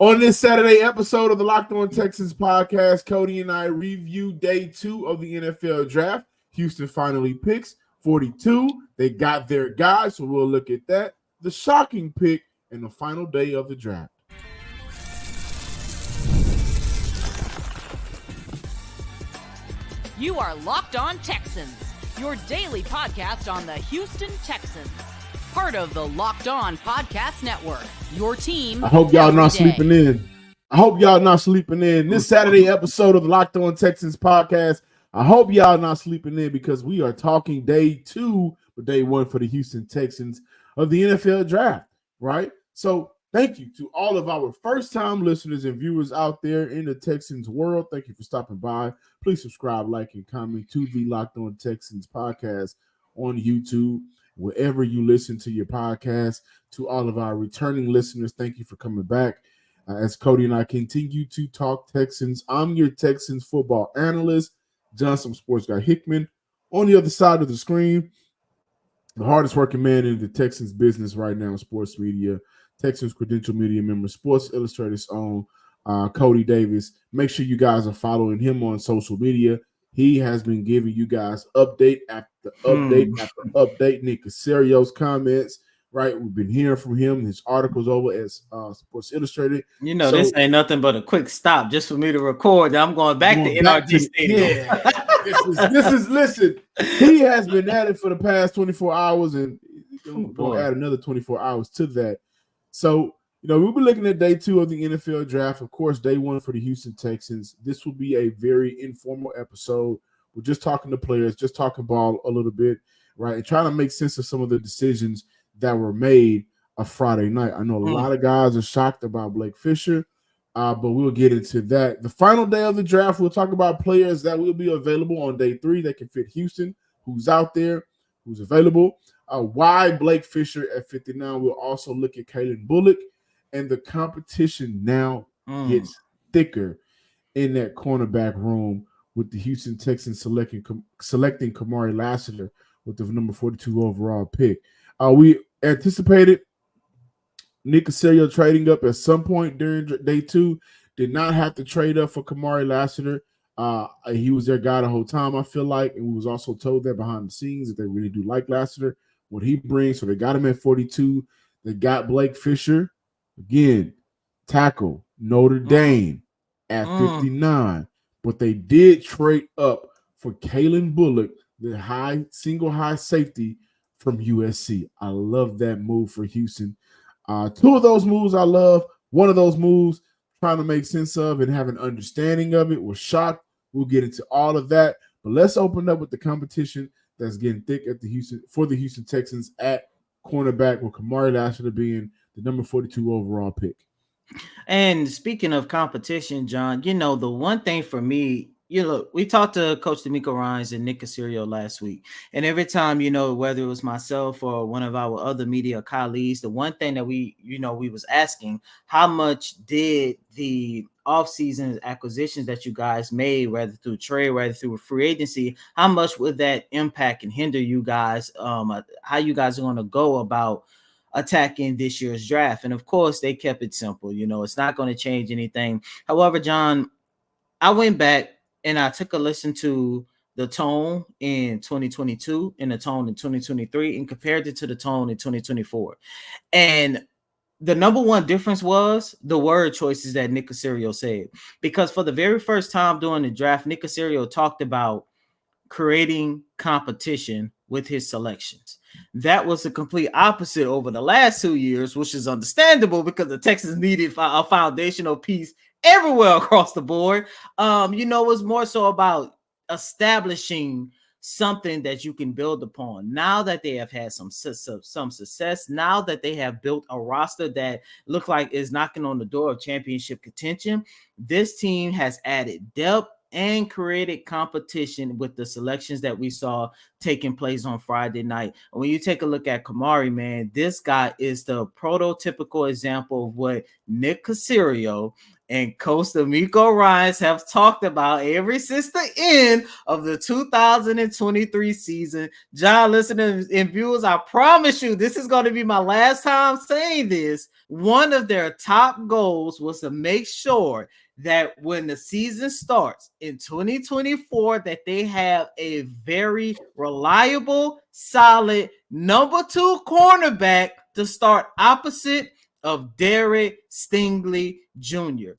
On this Saturday episode of the Locked On Texans podcast, Cody and I review day 2 of the NFL draft. Houston finally picks 42. They got their guy, so we'll look at that. The shocking pick and the final day of the draft. You are Locked On Texans, your daily podcast on the Houston Texans. Part of the Locked On Podcast Network, your team. I hope y'all not day. sleeping in. This Saturday episode of the Locked On Texans podcast. I hope y'all not sleeping in because we are talking day 2, but day 1 for the Houston Texans of the NFL draft, right? So thank you to all of our first-time listeners and viewers out there in the Texans world. Thank you for stopping by. Please subscribe, like, and comment to the Locked On Texans podcast on YouTube, wherever you listen to your podcast. To all of our returning listeners, thank you for coming back. As Cody and I continue to talk Texans, I'm your Texans football analyst, Johnson Sports Guy Hickman. On the other side of the screen, the hardest working man in the Texans business right now in sports media, Texans Credential Media member, Sports Illustrated's own Cody Davis. Make sure you guys are following him on social media. He has been giving you guys update after update after update. Nick Caserio's comments, right? We've been hearing from him. His articles over at Sports Illustrated. You know, this ain't nothing but a quick stop just for me to record. I'm going back to NRG Stadium. Yeah. Listen, he has been at it for the past 24 hours, and going to add another 24 hours to that. So, we'll be looking at day 2 of the NFL draft. Of course, day 1 for the Houston Texans. This will be a very informal episode. We're just talking to players, just talking ball a little bit, right? And trying to make sense of some of the decisions that were made a Friday night. I know a lot of guys are shocked about Blake Fisher, but we'll get into that. The final day of the draft, we'll talk about players that will be available on day 3 that can fit Houston, who's out there, who's available. Why Blake Fisher at 59. We'll also look at Kalen Bullock. And the competition now gets thicker in that cornerback room with the Houston Texans selecting Kamari Lassiter with the number 42 overall pick. We anticipated Nick Caserio trading up at some point during day 2. Did not have to trade up for Kamari Lassiter. He was their guy the whole time, I feel like. And we was also told that behind the scenes that they really do like Lassiter, what he brings. So they got him at 42. They got Blake Fisher. Again, tackle, Notre Dame at 59. But they did trade up for Kalen Bullock, the single high safety from USC. I love that move for Houston. 2 of those moves I love. One of those moves, trying to make sense of and have an understanding of it, was shocked. We'll get into all of that. But let's open up with the competition that's getting thick at the Houston Texans at cornerback, with Kamari Lassiter being the number 42 overall pick. And speaking of competition, John, the one thing for me, we talked to Coach D'Amico Ryans and Nick Caserio last week. And every time, whether it was myself or one of our other media colleagues, the one thing that we was asking, how much did the offseason acquisitions that you guys made, whether through trade, whether through free agency, how much would that impact and hinder you guys, how you guys are going to go about attacking this year's draft? And of course, they kept it simple. It's not going to change anything. However, John, I went back and I took a listen to the tone in 2022 and the tone in 2023 and compared it to the tone in 2024. And the number one difference was the word choices that Nick Caserio said. Because for the very first time during the draft, Nick Caserio talked about creating competition with his selections. That was the complete opposite over the last 2 years, which is understandable because the Texans needed a foundational piece everywhere across the board. It was more so about establishing something that you can build upon. Now that they have had some success, now that they have built a roster that look like is knocking on the door of championship contention, this team has added depth and created competition with the selections that we saw taking place on Friday night. When you take a look at Kamari, man, this guy is the prototypical example of what Nick Caserio and Coach D'Amico Ryans have talked about ever since the end of the 2023 season. John, listeners and viewers, I promise you, this is going to be my last time saying this. One of their top goals was to make sure that when the season starts in 2024, that they have a very reliable, solid number 2 cornerback to start opposite of Derek Stingley Jr.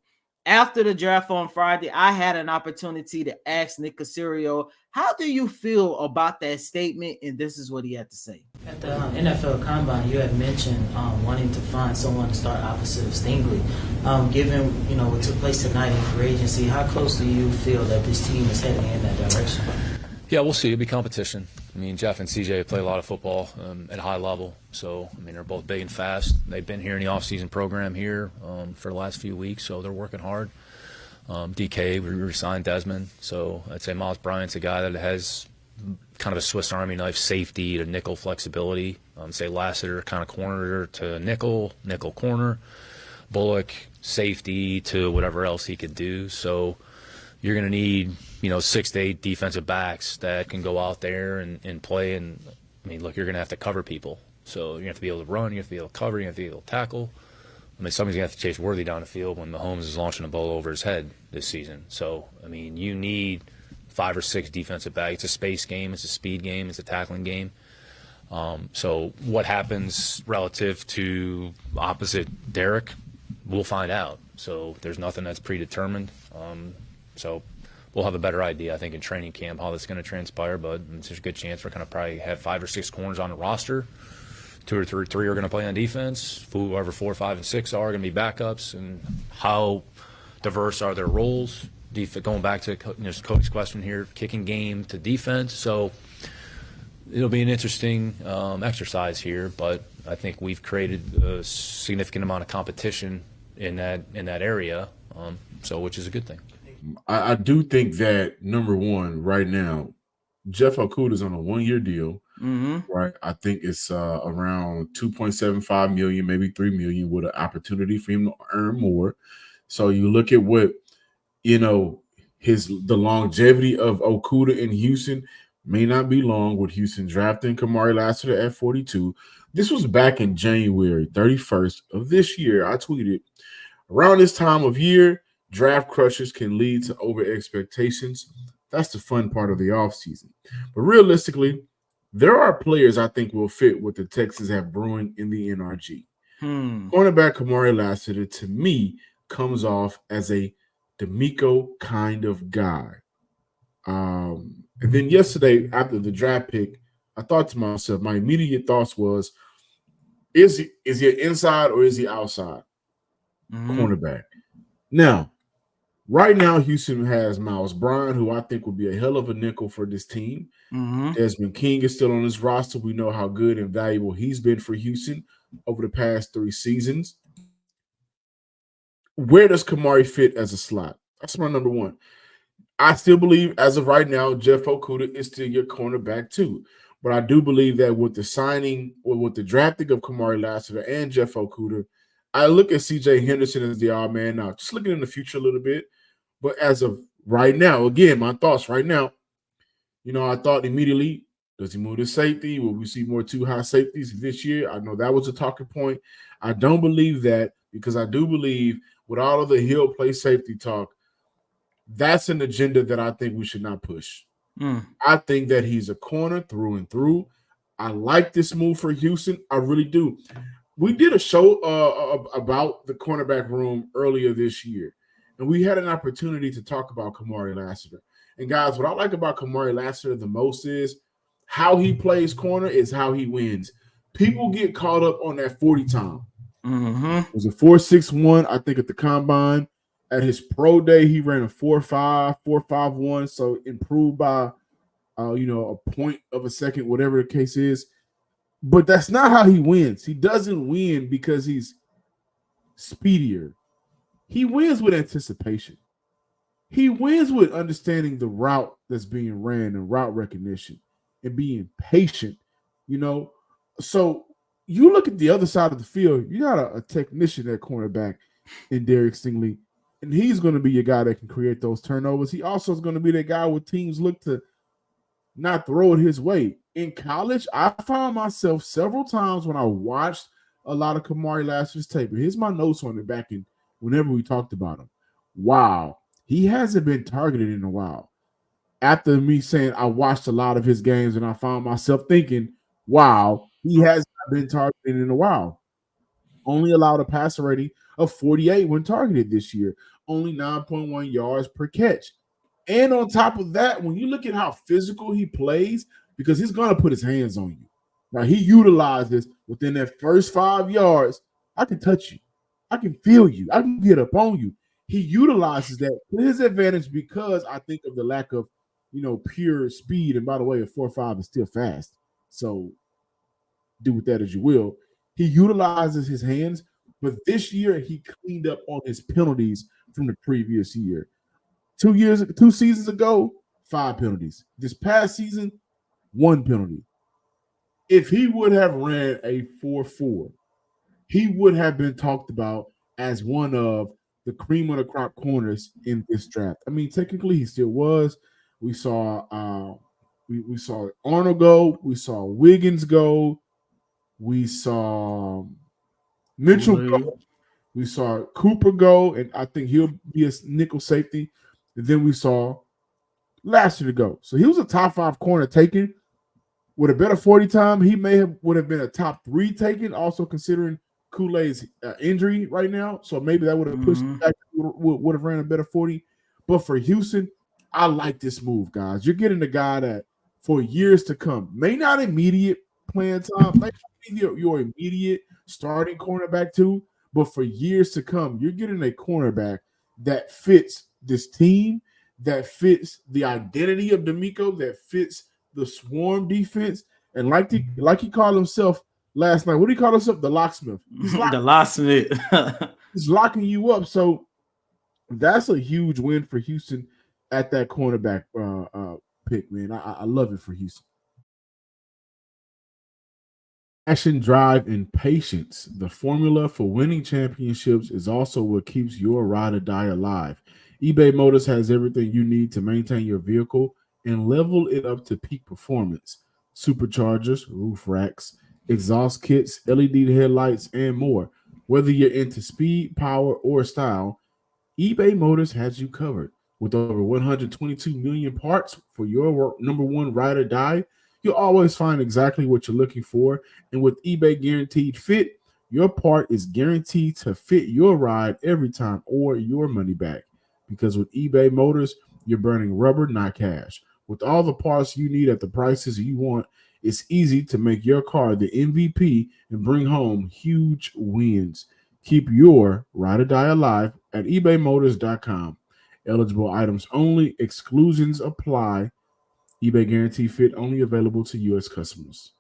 After the draft on Friday, I had an opportunity to ask Nick Caserio, how do you feel about that statement? And this is what he had to say. At the NFL Combine, you had mentioned wanting to find someone to start opposite of Stingley. Given, what took place tonight in free agency, how close do you feel that this team is heading in that direction? Yeah, we'll see. It'll be competition. I mean, Jeff and CJ play a lot of football at a high level. So, I mean, they're both big and fast. They've been here in the off-season program here for the last few weeks, so they're working hard. DK, we re-signed Desmond. So I'd say Miles Bryant's a guy that has kind of a Swiss Army knife safety to nickel flexibility. Say Lassiter kind of corner to nickel corner. Bullock, safety to whatever else he could do. So you're going to need, 6 to 8 defensive backs that can go out there and play. And, I mean, look, you're going to have to cover people. So you have to be able to run, you have to be able to cover, you have to be able to tackle. I mean, somebody's going to have to chase Worthy down the field when Mahomes is launching a ball over his head this season. So, I mean, you need 5 or 6 defensive backs. It's a space game. It's a speed game. It's a tackling game. So what happens relative to opposite Derek, we'll find out. So there's nothing that's predetermined. So we'll have a better idea, I think, in training camp how that's going to transpire. But there's a good chance we're going to probably have 5 or 6 corners on the roster. 2 or 3 are going to play on defense. Whoever 4, 5, and 6 are going to be backups. And how diverse are their roles? Going back to Coach's question here, kicking game to defense. So it'll be an interesting exercise here, but I think we've created a significant amount of competition in that area, which is a good thing. I do think that, number one, right now, Jeff Okuda's on a 1-year deal. Mm-hmm. Right, I think it's around $2.75 million, maybe $3 million, with an opportunity for him to earn more. So you look at what the longevity of Okuda in Houston may not be long, with Houston drafting Kamari Lassiter at 42. This was back in January 31st of this year. I tweeted, around this time of year, draft crushes can lead to over expectations. That's the fun part of the offseason. But realistically, there are players I think will fit what the Texans have brewing in the NRG. Cornerback Kamari Lassiter, to me, comes off as a D'Amico kind of guy. And then yesterday, after the draft pick, I thought to myself, my immediate thoughts was, is he an inside or is he outside cornerback? Now, right now, Houston has Miles Bryant, who I think would be a hell of a nickel for this team. Mm-hmm. Desmond King is still on his roster. We know how good and valuable he's been for Houston over the past 3 seasons. Where does Kamari fit as a slot? That's my number one. I still believe, as of right now, Jeff Okuda is still your cornerback too. But I do believe that with the signing or with the drafting of Kamari Lassiter and Jeff Okuda, I look at C.J. Henderson as the odd man now. Just looking in the future a little bit. But as of right now, again, my thoughts right now, I thought immediately, does he move to safety? Will we see more 2 high safeties this year? I know that was a talking point. I don't believe that, because I do believe with all of the Hill play safety talk, that's an agenda that I think we should not push. I think that he's a corner through and through. I like this move for Houston. I really do. We did a show about the cornerback room earlier this year, and we had an opportunity to talk about Kamari Lassiter. And guys, what I like about Kamari Lassiter the most is how he plays corner is how he wins. People get caught up on that 40 time. Mm-hmm. It was a 4.61, I think, at the combine. At his pro day, he ran a 4.5, 4.51, so improved by, a point of a second, whatever the case is. But that's not how he wins. He doesn't win because he's speedier. He wins with anticipation. He wins with understanding the route that's being ran and route recognition and being patient, So you look at the other side of the field, you got a technician at cornerback in Derek Stingley. And he's going to be your guy that can create those turnovers. He also is going to be that guy where teams look to not throw it his way. In college, I found myself several times when I watched a lot of Kamari last year's tape. Here's my notes on it back in whenever we talked about him. Wow, he hasn't been targeted in a while. After me saying I watched a lot of his games and I found myself thinking, wow, he has not been targeted in a while. Only allowed a passer rating of 48 when targeted this year. Only 9.1 yards per catch. And on top of that, when you look at how physical he plays, because he's going to put his hands on you. Now, he utilizes within that first 5 yards, I can touch you. I can feel you. I can get up on you. He utilizes that to his advantage because I think of the lack of, pure speed. And by the way, a 4.5 is still fast. So do with that as you will. He utilizes his hands, but this year he cleaned up on his penalties from the previous year. 2 seasons ago, 5 penalties. This past season, 1 penalty. If he would have ran a 4.4, he would have been talked about as one of the cream of the crop corners in this draft. I mean, technically he still was. We saw we saw Arnold go, we saw Wiggins go, we saw Mitchell go, we saw Cooper go, and I think he'll be a nickel safety. And then we saw last year to go. So he was a top 5 corner taken. With a better 40 time, he would have been a top 3 taken, also considering Kool-Aid's injury right now. So maybe that would have pushed him back, would have ran a better 40. But for Houston, I like this move, guys. You're getting a guy that for years to come, may not immediate playing time, may not be your immediate starting cornerback too, but for years to come, you're getting a cornerback that fits this team, that fits the identity of D'Amico, that fits the swarm defense, and like he called himself last night. What did he call himself? The locksmith. The locksmith. He's locking you up. So that's a huge win for Houston at that cornerback pick, man. I love it for Houston. Passion, drive, and patience. The formula for winning championships is also what keeps your ride or die alive. eBay Motors has everything you need to maintain your vehicle and level it up to peak performance. Superchargers, roof racks, exhaust kits, LED headlights, and more. Whether you're into speed, power, or style, eBay Motors has you covered. With over 122 million parts for your number one ride or die, you'll always find exactly what you're looking for. And with eBay Guaranteed Fit, your part is guaranteed to fit your ride every time or your money back. Because with eBay Motors, you're burning rubber, not cash. With all the parts you need at the prices you want, it's easy to make your car the MVP and bring home huge wins. Keep your ride or die alive at ebaymotors.com. Eligible items only. Exclusions apply. eBay Guarantee Fit only available to U.S. customers.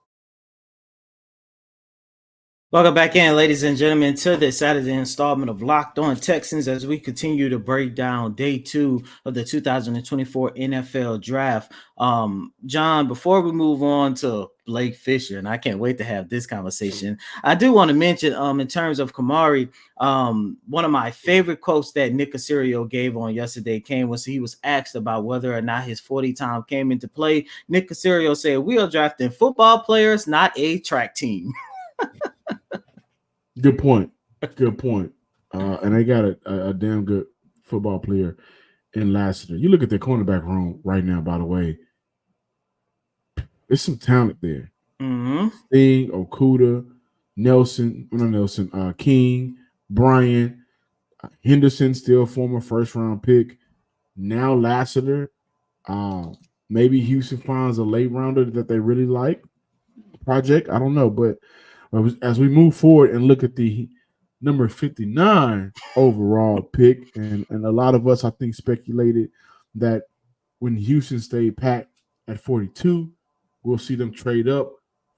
Welcome back in, ladies and gentlemen, to this Saturday installment of Locked On Texans as we continue to break down day 2 of the 2024 NFL Draft. John, before we move on to Blake Fisher, and I can't wait to have this conversation, I do want to mention in terms of Kamari, one of my favorite quotes that Nick Caserio gave on yesterday was he was asked about whether or not his 40 time came into play. Nick Caserio said, "We are drafting football players, not a track team." Good point. And they got a damn good football player in Lassiter. You look at the cornerback room right now, by the way. There's some talent there. Sting, Okuda, King, Bryan, Henderson, still former first-round pick. Now Lassiter. Maybe Houston finds a late rounder that they really like. Project, I don't know, but as we move forward and look at the number 59 overall pick, and a lot of us, I think, speculated that when Houston stayed pat at 42, we'll see them trade up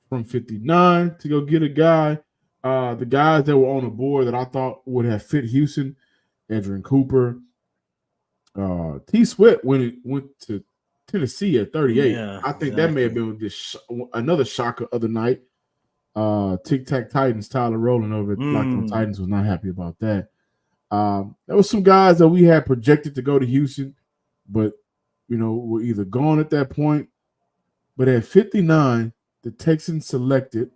from 59 to go get a guy. The guys that were on the board that I thought would have fit Houston, Edgerrin Cooper, T. Sweat went to Tennessee at 38. Yeah, I think that may have been another shocker of the night. Tic Tac Titans, Tyler Rowland over at Locked On Titans was not happy about that. There was some guys that we had projected to go to Houston, but were either gone at that point. But at 59, the Texans selected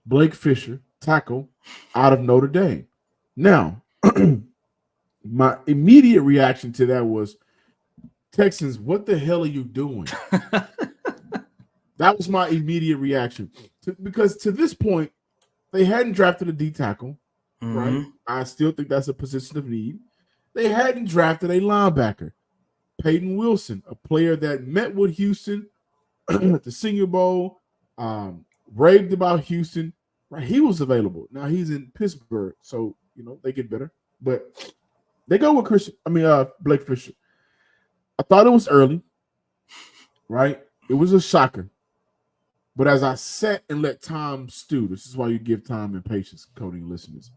Blake Fisher, tackle, out of Notre Dame. Now, my immediate reaction to that was, Texans, what the hell are you doing? That was my immediate reaction. Because to this point, they hadn't drafted a D tackle, right? I still think that's a position of need. They hadn't drafted a linebacker, Peyton Wilson, a player that met with Houston at the Senior Bowl, raved about Houston. Right, he was available. Now he's in Pittsburgh, so they get better. But they go with Blake Fisher. I thought it was early, right? It was a shocker. But as I sat and let time stew, this is why you give time and patience, coding listeners.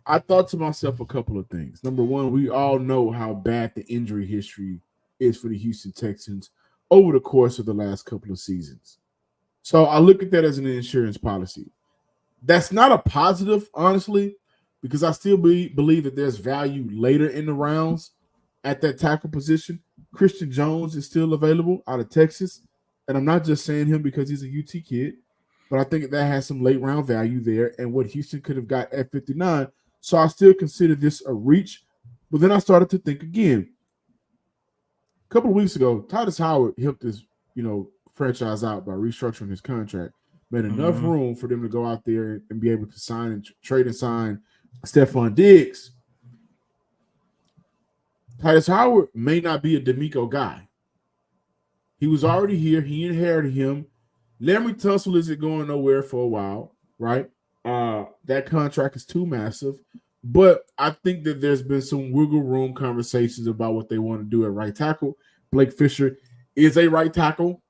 I thought to myself a couple of things. Number one, we all know how bad the injury history is for the Houston Texans over the course of the last couple of seasons. So I look at that as an insurance policy. That's not a positive, honestly, because I still believe that there's value later in the rounds at that tackle position. Christian Jones is still available out of Texas. And I'm not just saying him because he's a UT kid, but I think that has some late round value there and what Houston could have got at 59. So I still consider this a reach. But then I started to think again. A couple of weeks ago, Titus Howard helped his, franchise out by restructuring his contract. Made enough room for them to go out there and be able to sign and trade and sign Stephon Diggs. Titus Howard may not be a D'Amico guy. He was already here. He inherited him. Larry Tunsil isn't going nowhere for a while, right? That contract is too massive. But I think that there's been some wiggle room conversations about what they want to do at right tackle. Blake Fisher is a right tackle.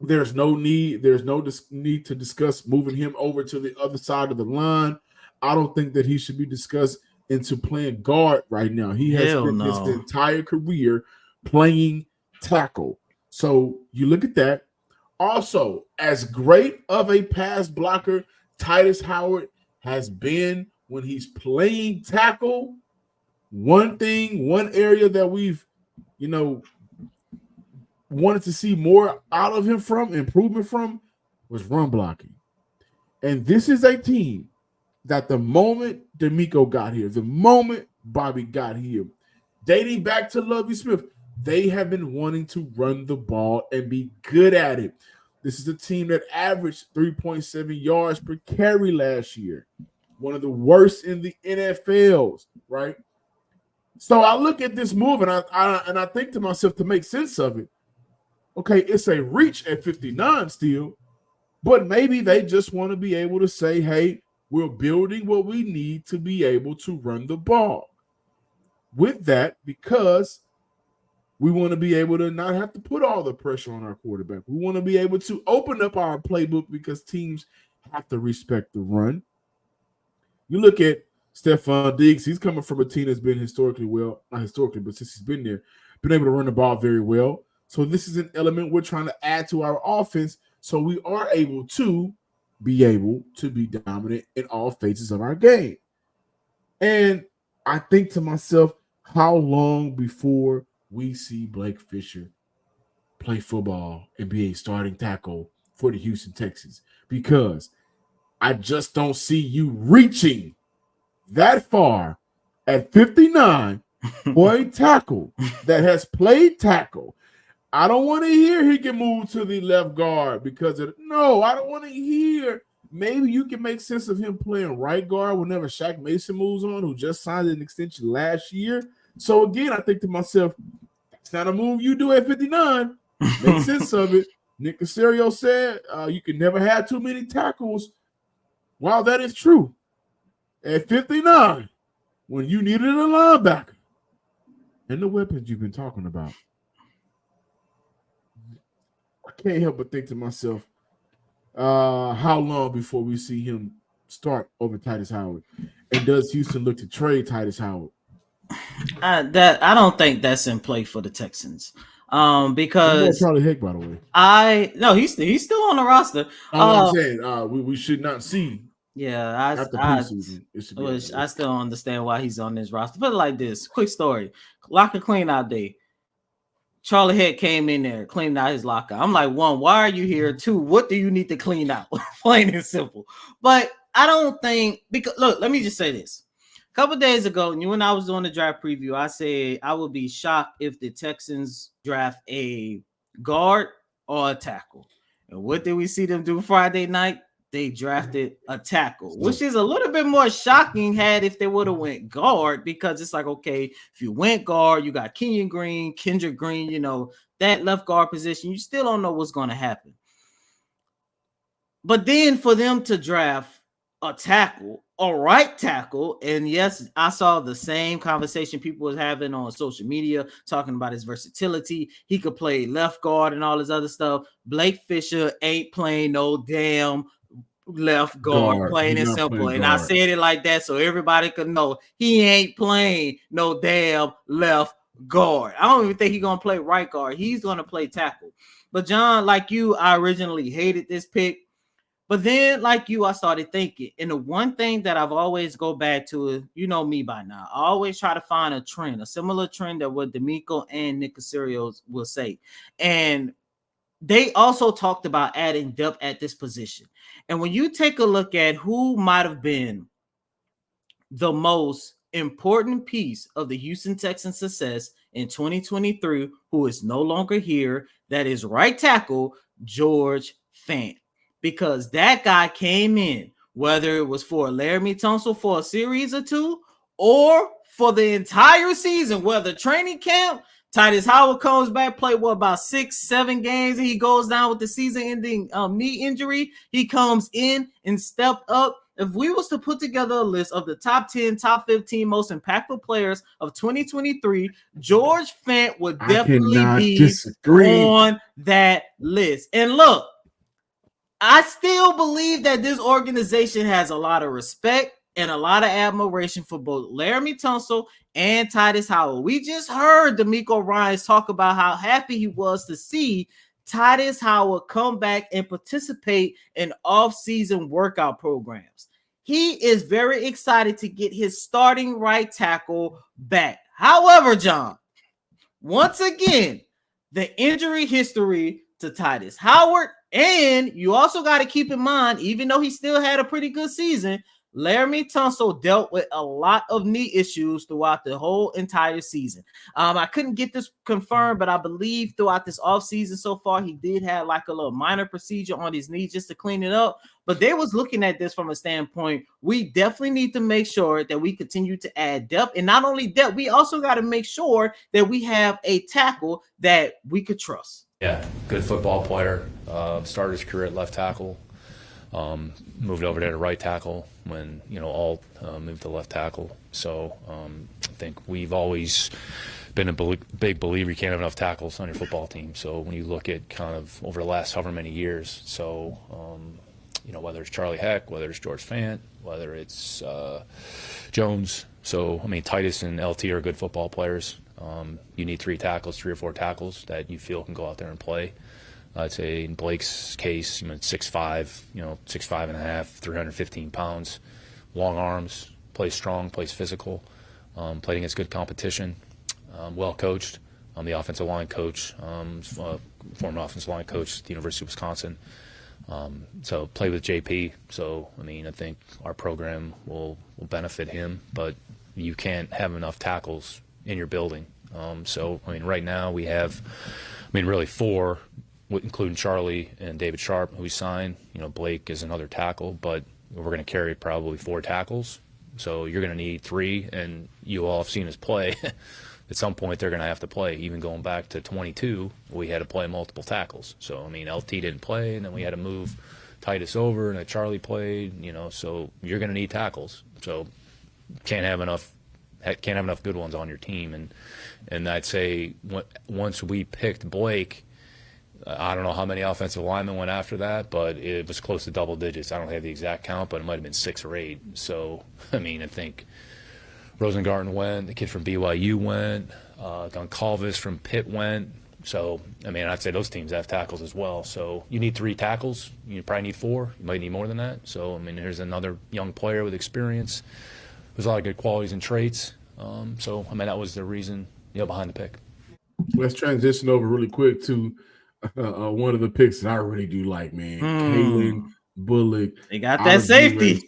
There's no need to discuss moving him over to the other side of the line. I don't think that he should be discussed into playing guard right now. He has spent his entire career playing tackle. So you look at that. Also, as great of a pass blocker Titus Howard has been when he's playing tackle, one area that we've, wanted to see more out of him improvement from, was run blocking. And this is a team that the moment D'Amico got here, the moment Bobby got here, dating back to Lovie Smith, they have been wanting to run the ball and be good at it. This is a team that averaged 3.7 yards per carry last year, one of the worst in the NFL, right? So I look at this move and I think to myself, to make sense of it, okay, it's a reach at 59 still, but maybe they just want to be able to say, hey, we're building what we need to be able to run the ball. With that, because we want to be able to not have to put all the pressure on our quarterback. We want to be able to open up our playbook because teams have to respect the run. You look at Stephon Diggs, he's coming from a team that's been not historically, but since he's been there, been able to run the ball very well. So this is an element we're trying to add to our offense so we are able to be dominant in all phases of our game. And I think to myself, how long before we see Blake Fisher play football and be a starting tackle for the Houston Texans? Because I just don't see you reaching that far at 59 for a tackle that has played tackle. I don't want to hear he can move to the left guard because I don't want to hear. Maybe you can make sense of him playing right guard whenever Shaq Mason moves on, who just signed an extension last year. So again, I think to myself, it's not a move you do at 59. Make sense of it. Nick Caserio said you can never have too many tackles. While that is true, at 59, when you needed a linebacker and the weapons you've been talking about, I can't help but think to myself, how long before we see him start over Titus Howard? And does Houston look to trade Titus Howard? I don't think that's in play for the Texans. Because Charlie Hick, by the way, he's still on the roster. I'm saying we should not see Yeah, After preseason, it should be on the I list. still don't understand why he's on this roster. Put it like this: quick story, locker clean out day. Charlie Heck came in there, cleaned out his locker. I'm like, one, why are you here? Two, what do you need to clean out? Plain and simple. But I don't think, because look, let me just say this. A couple days ago, when I was doing the draft preview, I said I would be shocked if the Texans draft a guard or a tackle. And what did we see them do Friday night? They drafted a tackle, which is a little bit more shocking if they would have went guard, because it's like, okay, if you went guard, you got Kenyon Green, Kendrick Green, that left guard position, you still don't know what's going to happen. But then for them to draft a tackle, a right tackle, and yes, I saw the same conversation people was having on social media talking about his versatility. He could play left guard and all this other stuff. Blake Fisher ain't playing no damn left guard, plain and simple. And I said it like that so everybody could know he ain't playing no damn left guard. I don't even think he's gonna play right guard. He's gonna play tackle. But John, like you, I originally hated this pick. But then, like you, I started thinking. And the one thing that I've always go back to is, you know me by now, I always try to find a trend, a similar trend that what D'Amico and Nick Caserio will say. And they also talked about adding depth at this position. And when you take a look at who might have been the most important piece of the Houston Texans' success in 2023, who is no longer here, that is right tackle George Fant. Because that guy came in, whether it was for Laramie Tunsil for a series or two, or for the entire season, whether training camp, Titus Howard comes back, played about 6-7 games, and he goes down with the season-ending knee injury. He comes in and stepped up. If we was to put together a list of the top 10, top 15 most impactful players of 2023, George Fant would definitely be on that list. And look, I still believe that this organization has a lot of respect and a lot of admiration for both Laramie Tunsil and Titus Howard. We just heard D'Amico Ryans talk about how happy he was to see Titus Howard come back and participate in off-season workout programs. He is very excited to get his starting right tackle back. However, John, once again, the injury history to Titus Howard, and you also got to keep in mind, even though he still had a pretty good season, Laramie Tunsil dealt with a lot of knee issues throughout the whole entire season. I couldn't get this confirmed, but I believe throughout this offseason so far, he did have like a little minor procedure on his knee just to clean it up. But they was looking at this from a standpoint, we definitely need to make sure that we continue to add depth. And not only depth, we also got to make sure that we have a tackle that we could trust. Yeah, good football player. Started his career at left tackle. Moved over there to right tackle when, Alt moved to left tackle. So I think we've always been a big believer you can't have enough tackles on your football team. So when you look at kind of over the last however many years, so, whether it's Charlie Heck, whether it's George Fant, whether it's Jones. So, Titus and LT are good football players. You need 3 or 4 tackles that you feel can go out there and play. I'd say in Blake's case, 6'5", 6'5.5", 315 pounds, long arms, plays strong, plays physical, played against good competition, well coached. The offensive line coach, former offensive line coach at the University of Wisconsin. So played with JP. So I think our program will benefit him, but you can't have enough tackles in your building. So right now we have, really 4. Including Charlie and David Sharp, who we signed. Blake is another tackle, but we're going to carry probably 4 tackles. So you're going to need 3, and you all have seen us play. At some point, they're going to have to play. Even going back to 22, we had to play multiple tackles. So, LT didn't play, and then we had to move Titus over, and then Charlie played, so you're going to need tackles. So can't have enough good ones on your team. And I'd say once we picked Blake, I don't know how many offensive linemen went after that, but it was close to double digits. I don't have the exact count, but it might have been 6 or 8. So, I think Rosengarten went, the kid from BYU went, Goncalves from Pitt went, So, I mean, I'd say those teams have tackles as well. So you need 3 tackles. You probably need 4. You might need more than that. So, I mean, here's another young player with experience. There's a lot of good qualities and traits. So, I mean, that was the reason, behind the pick. Let's transition over really quick to one of the picks that I really do like, man. Kalen Bullock. They got that safety.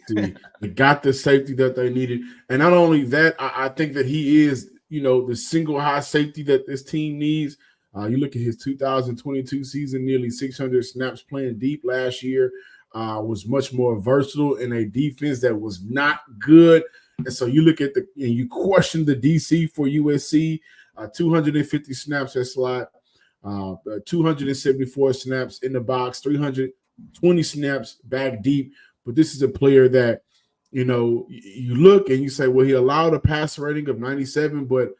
They got the safety that they needed. And not only that, I think that he is, the single high safety that this team needs. You look at his 2022 season, nearly 600 snaps playing deep last year, was much more versatile in a defense that was not good. And so you look at you question the DC for USC, 250 snaps at slot, 274 snaps in the box, 320 snaps back deep. But this is a player that, you look and you say, well, he allowed a pass rating of 97, but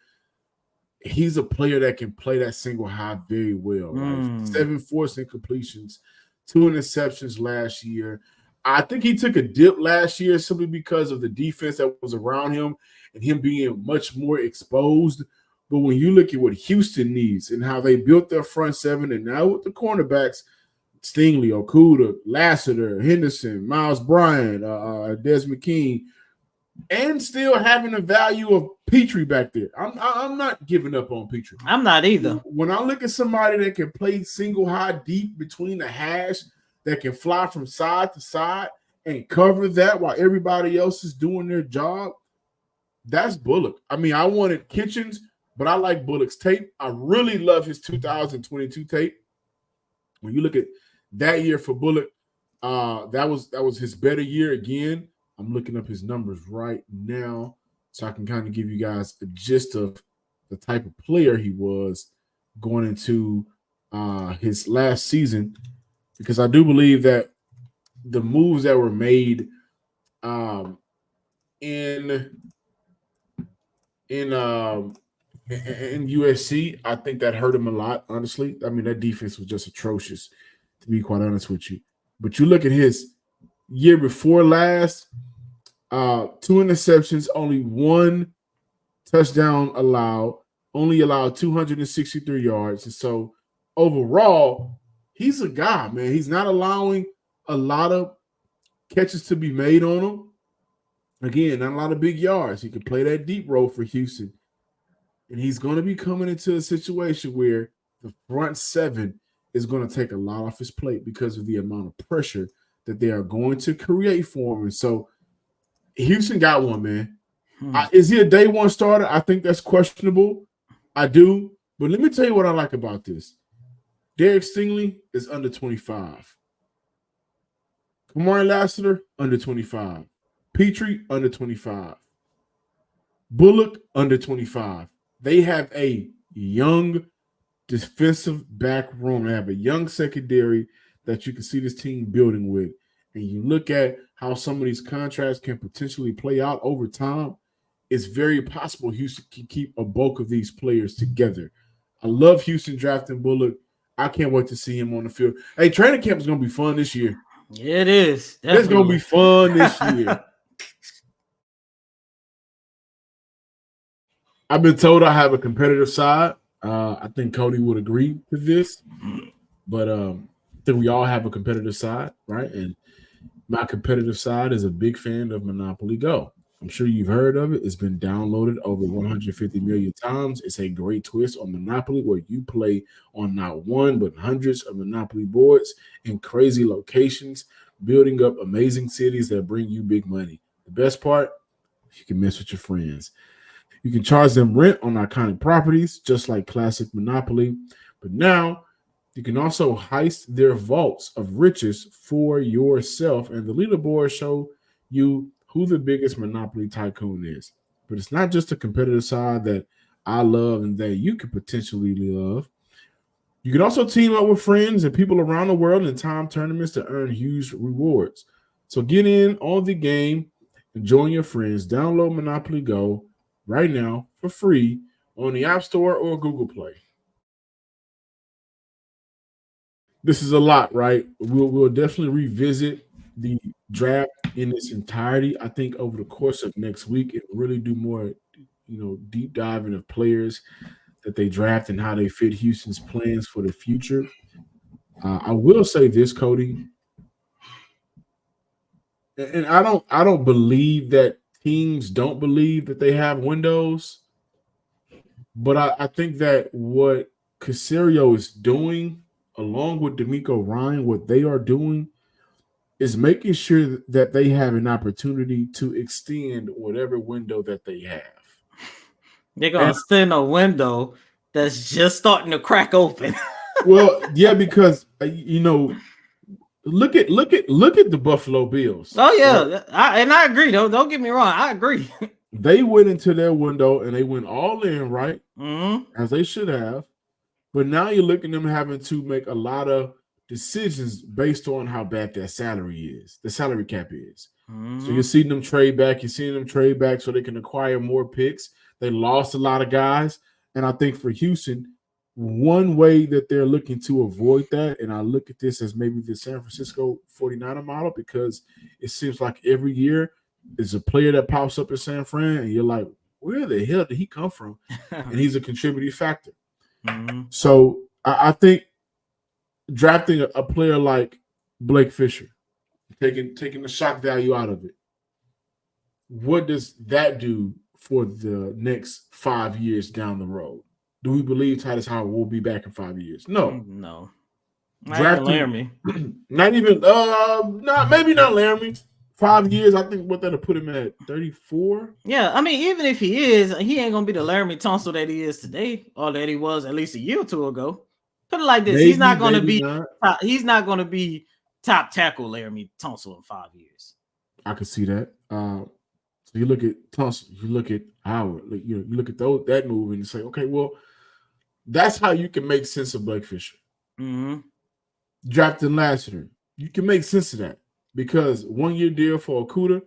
he's a player that can play that single high very well. Right? 7 forced incompletions, 2 interceptions last year. I think he took a dip last year simply because of the defense that was around him and him being much more exposed. But when you look at what Houston needs and how they built their front 7, and now with the cornerbacks, Stingley, Okuda, Lassiter, Henderson, Miles Bryant, Des McKean, and still having the value of Petrie back there. I'm not giving up on Petrie. I'm not either. When I look at somebody that can play single high deep between the hash, that can fly from side to side and cover that while everybody else is doing their job, that's Bullock. I mean, I wanted Kitchens, but I like Bullock's tape. I really love his 2022 tape. When you look at that year for Bullock, that was his better year again. I'm looking up his numbers right now so I can kind of give you guys a gist of the type of player he was going into his last season, because I do believe that the moves that were made in USC, I think that hurt him a lot, honestly. I mean, that defense was just atrocious, to be quite honest with you. But you look at his year before last, 2 interceptions, only 1 touchdown allowed, only allowed 263 yards. And so overall, he's a guy, man. He's not allowing a lot of catches to be made on him. Again, not a lot of big yards. He can play that deep role for Houston. And he's going to be coming into a situation where the front 7 is going to take a lot off his plate because of the amount of pressure that they are going to create for him. And so Houston got one, man. Is he a day one starter? I think that's questionable. I do. But let me tell you what I like about this. Derek Stingley is under 25. Kamari Lassiter, under 25. Petrie, under 25. Bullock, under 25. They have a young defensive back room. They have a young secondary that you can see this team building with. And you look at how some of these contracts can potentially play out over time, it's very possible Houston can keep a bulk of these players together. I love Houston drafting Bullock. I can't wait to see him on the field. Hey, training camp is going to be fun this year. Yeah, it is. Definitely. It's going to be fun this year. I've been told I have a competitive side. I think Cody would agree to this. But I think we all have a competitive side, right? And my competitive side is a big fan of Monopoly Go. I'm sure you've heard of it. It's been downloaded over 150 million times. It's a great twist on Monopoly where you play on not one, but hundreds of Monopoly boards in crazy locations, building up amazing cities that bring you big money. The best part, you can mess with your friends. You can charge them rent on iconic properties, just like classic Monopoly. But now you can also heist their vaults of riches for yourself. And the leaderboard show you who the biggest Monopoly tycoon is. But it's not just a competitive side that I love and that you could potentially love. You can also team up with friends and people around the world in time tournaments to earn huge rewards. So get in on the game and join your friends. Download Monopoly Go right now for free on the App Store or Google Play. This is a lot, right? We'll definitely revisit the draft in its entirety. I think over the course of next week, it will really do more, deep diving of players that they draft and how they fit Houston's plans for the future. I will say this, Cody, and I don't believe that teams don't believe that they have windows, but I think that what Caserio is doing, along with D'Amico Ryan, what they are doing is making sure that they have an opportunity to extend whatever window that they have. They're gonna extend a window that's just starting to crack open. Well, yeah, because look at the Buffalo Bills. Oh yeah, right? I agree. Don't get me wrong. I agree. They went into their window and they went all in, right? Mm-hmm. As they should have. But now you're looking at them having to make a lot of decisions based on how bad their salary is, the salary cap is. Mm-hmm. So you're seeing them trade back. You're seeing them trade back so they can acquire more picks. They lost a lot of guys. And I think for Houston, one way that they're looking to avoid that, and I look at this as maybe the San Francisco 49er model, because it seems like every year there's a player that pops up in San Fran, and you're like, where the hell did he come from? And he's a contributing factor. Mm-hmm. So I think drafting a player like Blake Fisher, taking the shock value out of it, what does that do for the next 5 years down the road? Do we believe Titus Howard will be back in 5 years? No. Not drafting Laramie. Not even maybe not Laramie. 5 years, I think what that'll put him at 34. Yeah, I mean, even if he is, he ain't gonna be the Laramie Tunsil that he is today, or that he was at least a year or two ago. Put it like this: he's not gonna be. He's not gonna be top tackle Laramie Tunsil in 5 years. I could see that. So you look at Tunsil, you look at Howard, you look at that move, and you say, okay, well, that's how you can make sense of Blake Fisher. Mm-hmm. Drafting Lassiter, you can make sense of that because 1 year deal for Okuda,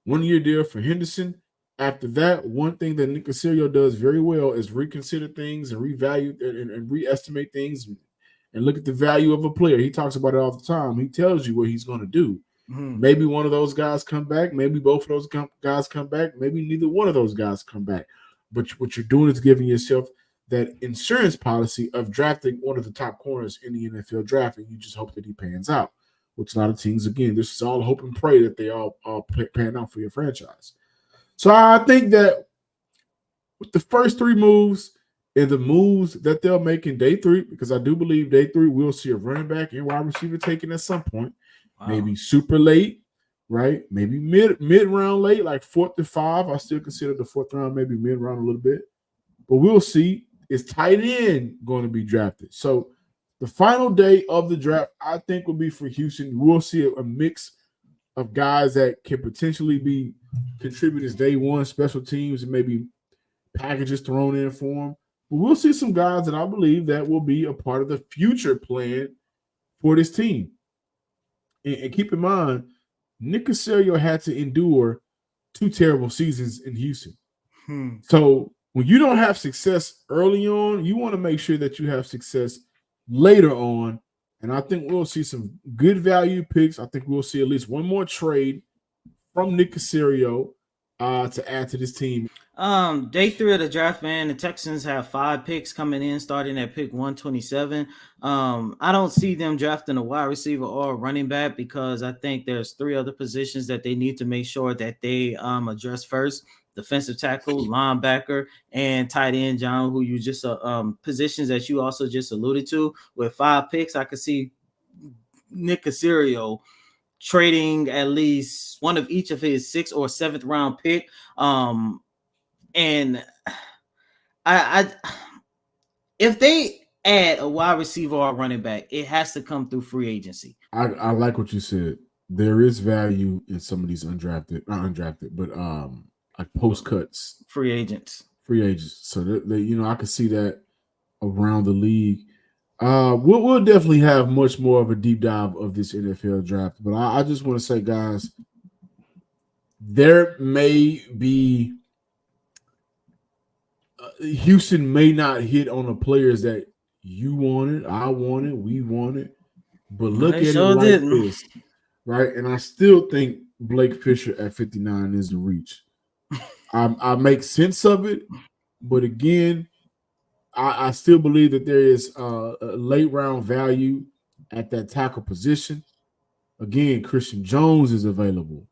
1 year deal for Henderson. After that, one thing that Nick Caserio does very well is reconsider things and revalue and reestimate things and look at the value of a player. He talks about it all the time. He tells you what he's going to do. Mm-hmm. Maybe one of those guys come back. Maybe both of those guys come back. Maybe neither one of those guys come back. But what you're doing is giving yourself that insurance policy of drafting one of the top corners in the NFL draft, and you just hope that he pans out. Which a lot of teams, again, this is all hope and pray that they all pan out for your franchise. So I think that with the first 3 moves and the moves that they'll make in day 3, because I do believe day 3 we'll see a running back and wide receiver taken at some point. Wow. Maybe super late, right? Maybe mid round late, like 4th to 5. I still consider the 4th round maybe mid round a little bit, but we'll see. Is tight end going to be drafted? So the final day of the draft, I think, will be for Houston. We'll see a mix of guys that can potentially be contributors day one, special teams, and maybe packages thrown in for them. But we'll see some guys that I believe that will be a part of the future plan for this team. And keep in mind, Nick Caserio had to endure 2 terrible seasons in Houston. So when you don't have success early on, you want to make sure that you have success later on. And I think we'll see some good value picks. I think we'll see at least one more trade from Nick Caserio to add to this team. Day 3 of the draft, man, the Texans have 5 picks coming in, starting at pick 127. I don't see them drafting a wide receiver or a running back because I think there's 3 other positions that they need to make sure that they address first. Defensive tackle, linebacker, and tight end, John, who you just positions that you also just alluded to. With 5 picks, I could see Nick Caserio trading at least one of each of his 6th or 7th round pick. And I if they add a wide receiver or a running back, it has to come through free agency. I like what you said. There is value in some of these not undrafted, but like post cuts, free agents. So they I could see that around the league. We'll definitely have much more of a deep dive of this NFL draft, but I just want to say, guys, there may be Houston may not hit on the players that you wanted, I wanted, we wanted, but look at it like this, right? And I still think Blake Fisher at 59 is the reach. I make sense of it, but again, I still believe that there is a late round value at that tackle position. Again, Christian Jones is available.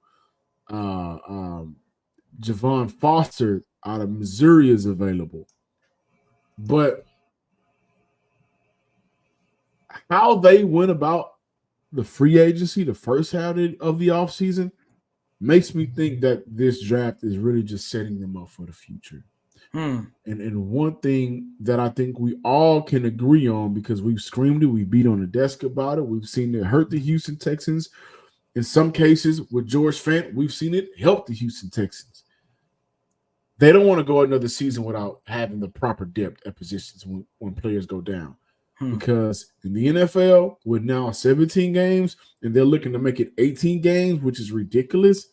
Javon Foster out of Missouri is available. But how they went about the free agency, the first half of the offseason, makes me think that this draft is really just setting them up for the future. And one thing that I think we all can agree on, because we've screamed it, we beat on the desk about it, we've seen it hurt the Houston Texans. In some cases, with George Fant, we've seen it help the Houston Texans. They don't want to go another season without having the proper depth at positions when players go down. Because in the NFL, with now 17 games, and they're looking to make it 18 games, which is ridiculous,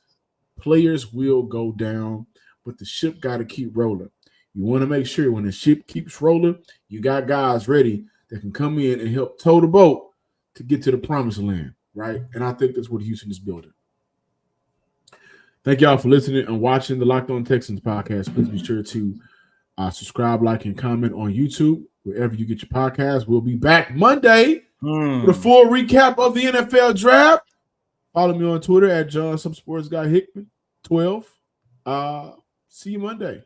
players will go down, but the ship got to keep rolling. You want to make sure when the ship keeps rolling, you got guys ready that can come in and help tow the boat to get to the promised land, right? And I think that's what Houston is building. Thank y'all for listening and watching the Locked On Texans podcast. Please be sure to subscribe, like, and comment on YouTube, wherever you get your podcast. We'll be back Monday with a full recap of the NFL draft. Follow me on Twitter at John some Sports Guy Hickman 12. See you Monday.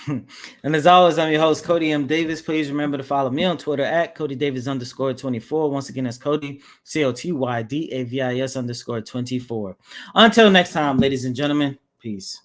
And as always, I'm your host, Cody M. Davis. Please remember to follow me on Twitter at CodyDavis_24. Once again, that's Cody, COTYDAVIS_24. Until next time, ladies and gentlemen, peace.